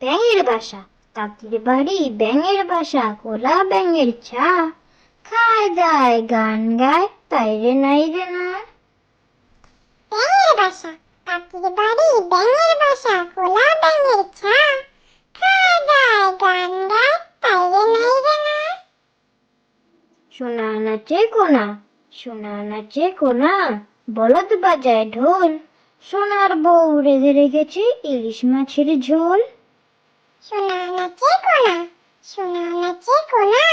ব্যাঙের বাসা, কাকের বাড়ি ব্যাঙের বাসা, কোলা ব্যাঙের ছা, খায় দায় গান গায়, তাই রে নাই রে না। ব্যাঙের বাসা, কাকের বাড়ি ব্যাঙের বাসা, কোলা ব্যাঙের ছা, খায় দায় গান গায়, তাই রে নাই রে না। সোনা নাচে কোনা, সোনা নাচে কোনা, বলদ বাজায় ঢোল, সোনার বউ রেঁধে রেখেছে ইলিশ মাছের ঝোল। সোনা নাচে কোনা, সোনা নাচে কোনা,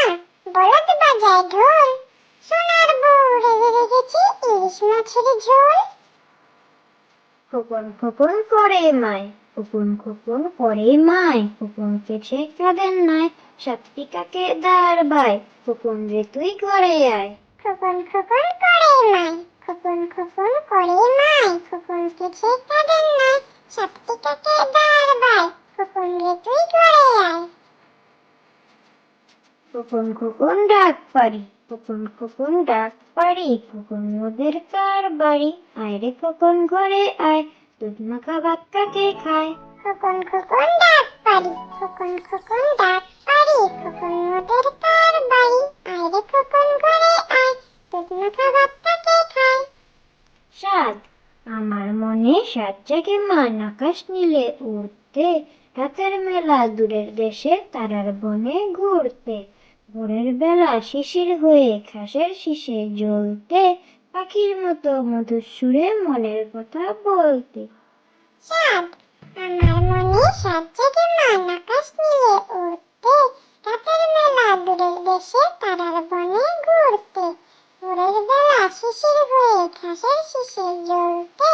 বলদ বাজায় ঢোল, সোনার বউ রেঁধে রেখেছে ইলিশ মাছের ঝোল। খোকন খোকন করে মায়, খোকন খোকন করে মায়, খোকনকে সে কাঁদেন নাই, সাতটি কাকে দাঁড় বাই, খোকন রে তুই ঘরে আয়। খোকন খোকন করে মাই, খোকন খোকন করে মাই, খোকনকে সে কাঁদেন নাই, সাতটি কাকে দাঁড় বাই, খোকন রে তুই ঘরে আয়। খোকন খোকন ডাক পারি, খোকন খোকন ডাক পারি, খোকন ওদের কার বাড়ি, আয় রে খোকন ঘরে আয়, দুধ মাখা ভাত কাকে খায়। খোকন খোকন ডাক পারি, খোকন খোকন ডাক পারি, খোকন ওদের কার বাড়ি, আয় রে খোকন ঘরে আয়, দুধ মাখা ভাত কাকে খায়। সাত, আমার মনে সাত জাগে মান, আকাশ নীলে উড়তে, রাতের মেলা দূরের দেশে, তারার বনে ঘুরতে, ভোরের বেলা শিশির হয়ে ঘাসের শীষে জ্বলতে, পাখির মতো মধুর সুরে মনের কথা বলতে। চাঁদ, আমার মনে সাত জেগে মান, আকাশ নীলে উড়তে, রাতের মেলা দূরের দেশে, তারার বনে ঘুরতে, ভোরের বেলা শিশির হয়ে ঘাসের শীষে জ্বলতে,